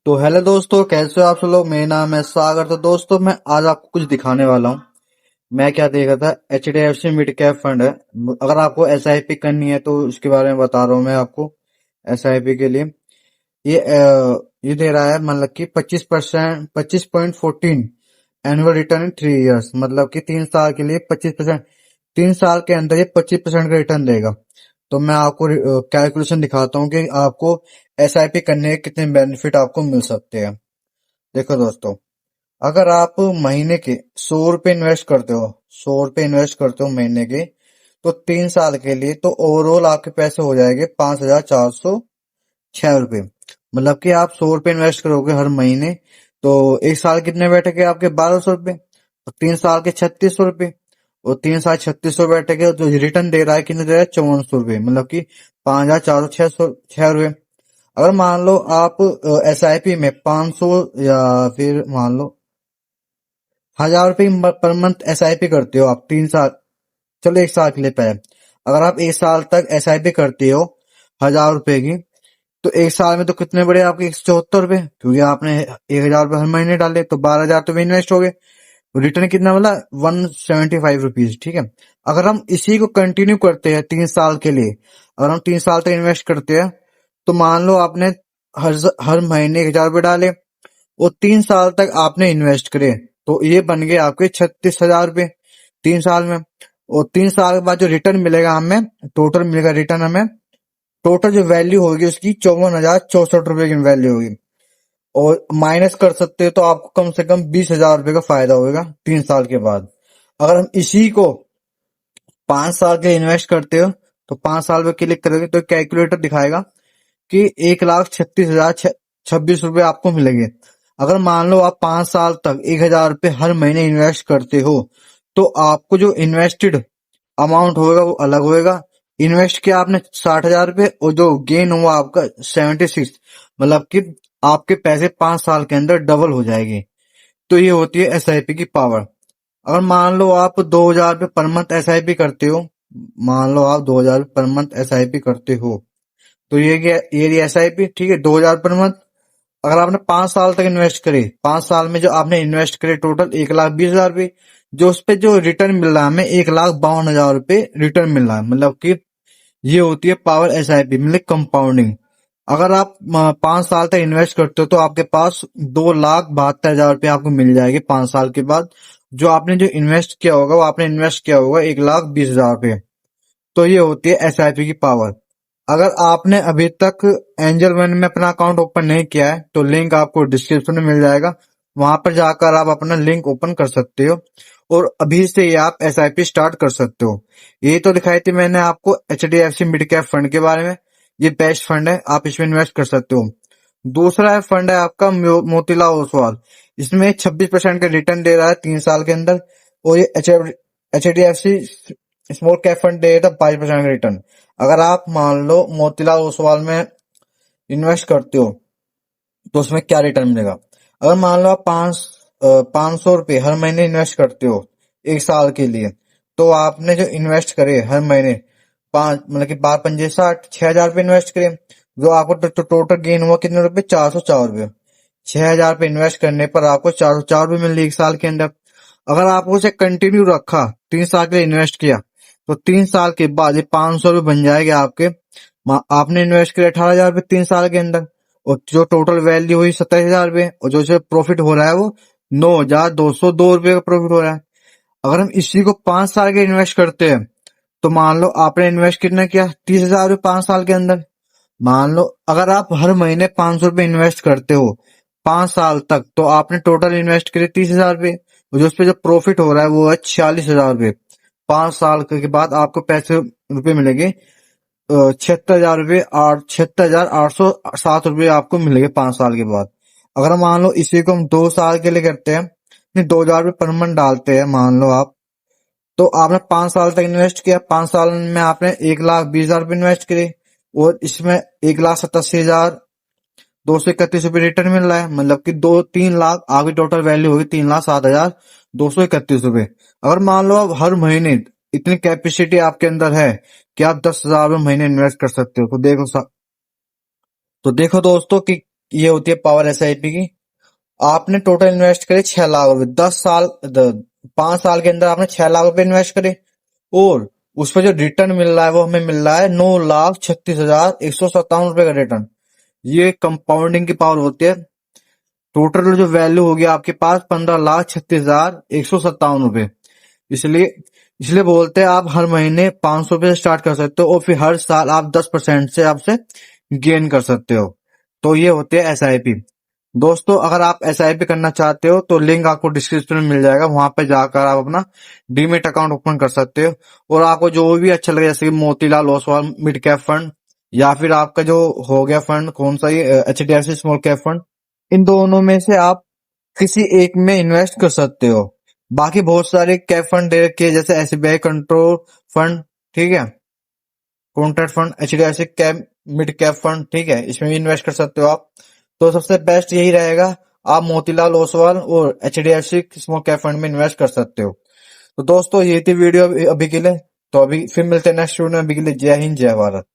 तो हेलो दोस्तों, कैसे हो आप सब लोग। मेरा नाम है सागर। तो दोस्तों, मैं आज आपको कुछ दिखाने वाला हूँ। मैं क्या देख रहा था, HDFC मिड कैप फंड है। अगर आपको SIP करनी है तो उसके बारे में बता रहा हूँ मैं आपको। SIP के लिए ये दे रहा है, मतलब कि 25%, 25.14 एनुअल रिटर्न इन 3 इयर्स। मतलब कि 3 साल के लिए 25%, 3 साल के अंदर ये 25% का रिटर्न देगा। तो मैं आपको कैलकुलेशन दिखाता हूँ कि आपको SIP करने के कितने बेनिफिट आपको मिल सकते हैं। देखो दोस्तों, अगर आप महीने के 100 रुपए इन्वेस्ट करते हो, 100 रुपए इन्वेस्ट करते हो महीने के, तो 3 साल के लिए तो ओवरऑल आपके पैसे हो जाएंगे 5,406 रुपए। मतलब कि आप 100 रुपए इन्वेस्ट करोगे हर महीने, तो एक साल कितने बैठेंगे आपके 1,200 रुपए, और 3 साल के 3,600 रुपए, और 3 साल 3,600 बैठेंगे। तो रिटर्न दे रहा है, कितने दे रहा है, 5,400 रुपए। मतलब कि 5,406 रुपए। अगर मान लो आप SIP में 500 या फिर मान लो 1,000 रुपए पर मंथ SIP करते हो आप 3 साल, चलो एक साल के लिए पहले, अगर आप एक साल तक SIP करते हो 1,000 रुपए की, तो एक साल में तो कितने बड़े आपके 174 रुपए, क्योंकि आपने 1,000 रुपए हर महीने डाले, तो 12,000 तो इन्वेस्ट हो गए। रिटर्न कितना मिला, 175 रुपीज। ठीक है। अगर हम इसी को कंटिन्यू करते हैं 3 साल के लिए, अगर हम 3 साल तक इन्वेस्ट करते हैं, तो मान लो आपने हर हर महीने 1,000 रुपए डाले और 3 साल तक आपने इन्वेस्ट करे, तो ये बन गए आपके 36,000 रुपए 3 साल में। और 3 साल के बाद जो रिटर्न मिलेगा हमें, टोटल मिलेगा रिटर्न हमें, टोटल जो वैल्यू होगी उसकी 54,064 रुपए की वैल्यू होगी। और माइनस कर सकते हो तो आपको कम से कम 20,000 रुपए का फायदा होगा 3 साल के बाद। अगर हम इसी को 5 साल के लिए इन्वेस्ट करते हो, तो 5 साल पे क्लिक करोगे तो कैलकुलेटर दिखाएगा कि 1,36,026 रुपए आपको मिलेंगे। अगर मान लो आप 5 साल तक 1,000 रुपए हर महीने इन्वेस्ट करते हो, तो आपको जो इन्वेस्टेड अमाउंट होगा वो अलग होएगा। इन्वेस्ट किया आपने 60,000 रुपए, और जो गेन हुआ आपका 76, मतलब कि आपके पैसे 5 साल के अंदर डबल हो जाएंगे। तो ये होती है SIP की पावर। अगर मान लो आप 2,000 रुपए पर मंथ SIP करते हो, मान लो आप 2,000 पर मंथ SIP करते हो, तो ये SIP, ठीक है, 2,000 पर मंथ। अगर आपने 5 साल तक इन्वेस्ट करे, 5 साल में जो आपने इन्वेस्ट करे टोटल 1,20,000 रुपए, जो उस पे जो रिटर्न मिल रहा है हमें 1,52,000 रुपए रिटर्न मिल रहा है। मतलब कि ये होती है पावर SIP, मतलब कंपाउंडिंग। अगर आप 5 साल तक इन्वेस्ट करते हो, तो आपके पास 2,72,000 रुपए आपको मिल जाएंगे 5 साल के बाद। जो आपने जो इन्वेस्ट किया होगा, वो आपने इन्वेस्ट किया होगा 1,20,000 रुपए। तो ये होती है SIP की पावर। अगर आपने अभी तक एंजल वन में अपना अकाउंट ओपन नहीं किया है, तो लिंक आपको डिस्क्रिप्शन में मिल जाएगा, वहां पर जाकर आप अपना लिंक ओपन कर सकते हो, और अभी से ही आप SIP स्टार्ट कर सकते हो। ये तो दिखाई थी मैंने आपको HDFC मिड कैप फंड के बारे में। ये बेस्ट फंड है, आप इसमें इन्वेस्ट कर सकते हो। दूसरा फंड है आपका मोतीलाल ओसवाल। इसमें 26% का रिटर्न दे रहा है 3 साल के अंदर, और ये HDFC स्मॉल कैप फंड देगा 5% का रिटर्न। अगर आप मान लो मोतीलाल ओसवाल में इन्वेस्ट करते हो, तो उसमें क्या रिटर्न मिलेगा। अगर मान लो आप 500 रुपए हर महीने इन्वेस्ट करते हो एक साल के लिए, तो आपने जो इन्वेस्ट करे हर महीने, पांच मतलब कि 5 5 60 6,000 रुपए इन्वेस्ट करें, जो आपको टोटल गेन हुआ कितने रुपए, 404 रुपए। 6,000 रुपए इन्वेस्ट करने पर आपको 404 रुपए मिल रही एक साल के अंदर। अगर आपको उसे कंटिन्यू रखा, 3 साल के लिए इन्वेस्ट किया, तो 3 साल के बाद ये 500 रुपए बन जाएंगे आपके। आपने इन्वेस्ट किया 18,000 रुपए 3 साल के अंदर, और जो टोटल वैल्यू हुई 27,000 रुपए, और जो प्रॉफिट हो रहा है वो 9,202 रुपए का प्रॉफिट हो रहा है। अगर हम इसी को 5 साल के इन्वेस्ट करते हैं, तो मान लो आपने इन्वेस्ट कितना किया, 30,000 रुपए 5 साल के अंदर। मान लो अगर आप हर महीने 500 रुपए इन्वेस्ट करते हो 5 साल तक, तो आपने टोटल इन्वेस्ट करे 30,000 रुपए, और जो उस पे जो प्रॉफिट हो रहा है वो है 46,000 रुपए। 5 साल के बाद आपको पैसे रुपए मिलेंगे 76,000 रुपए, 76,807 रुपए आपको मिलेंगे 5 साल के बाद। अगर मान लो इसी को हम 2 साल के लिए करते हैं, नहीं, 2,000 रुपए पर मंथ डालते हैं मान लो आप, तो आपने 5 साल तक इन्वेस्ट किया, 5 साल में आपने 1,20,000 रुपए इन्वेस्ट करे, और इसमें 1,87,231 रुपए रिटर्न मिल रहा है। मतलब कि 2-3 लाख आपकी टोटल वैल्यू होगी 3,07,231 रुपए। अगर मान लो आप हर महीने, इतनी कैपेसिटी आपके अंदर है कि आप 10,000 रुपए महीने इन्वेस्ट कर सकते हो, तो देखो दोस्तों कि ये होती है पावर एसआईपी की। आपने टोटल इन्वेस्ट करे 6 लाख रुपए, 5 साल के अंदर आपने 6 लाख रुपए इन्वेस्ट करे, और उस पर जो रिटर्न मिल रहा है वो हमें मिल रहा है 9,36,157 रुपए का रिटर्न। ये कंपाउंडिंग की पावर होती है। टोटल जो वैल्यू होगी आपके पास 15,36,157 रुपए। इसलिए इसलिए बोलते हैं आप हर महीने 500 रुपए से स्टार्ट कर सकते हो, और फिर हर साल आप 10% से आपसे गेन कर सकते हो। तो ये होते हैं एसआईपी। दोस्तों, अगर आप एसआईपी करना चाहते हो तो लिंक आपको डिस्क्रिप्शन में मिल जाएगा, वहां पे जाकर आप अपना डीमेट अकाउंट ओपन कर सकते हो। और आपको जो भी अच्छा लगे, जैसे कि Motilal Oswal mid cap fund, या फिर आपका जो हो गया फंड कौन सा, ये एचडीएफसी स्मॉल कैप फंड, इन दोनों में से आप किसी एक में इन्वेस्ट कर सकते हो। बाकी बहुत सारे कैप फंड दे रखे हैं, जैसे एसबीआई कंट्रोल फंड, ठीक है, contract fund, HDFC cap mid cap fund, ठीक है, इसमें भी इन्वेस्ट कर सकते हो आप। तो सबसे बेस्ट यही रहेगा, आप मोतीलाल ओसवाल और एचडीएफसी स्मॉल कैप फंड में इन्वेस्ट कर सकते हो। तो दोस्तों, ये थी वीडियो अभी के लिए। तो अभी फिर मिलते हैं नेक्स्ट वीडियो में। अभी के लिए जय हिंद, जय भारत।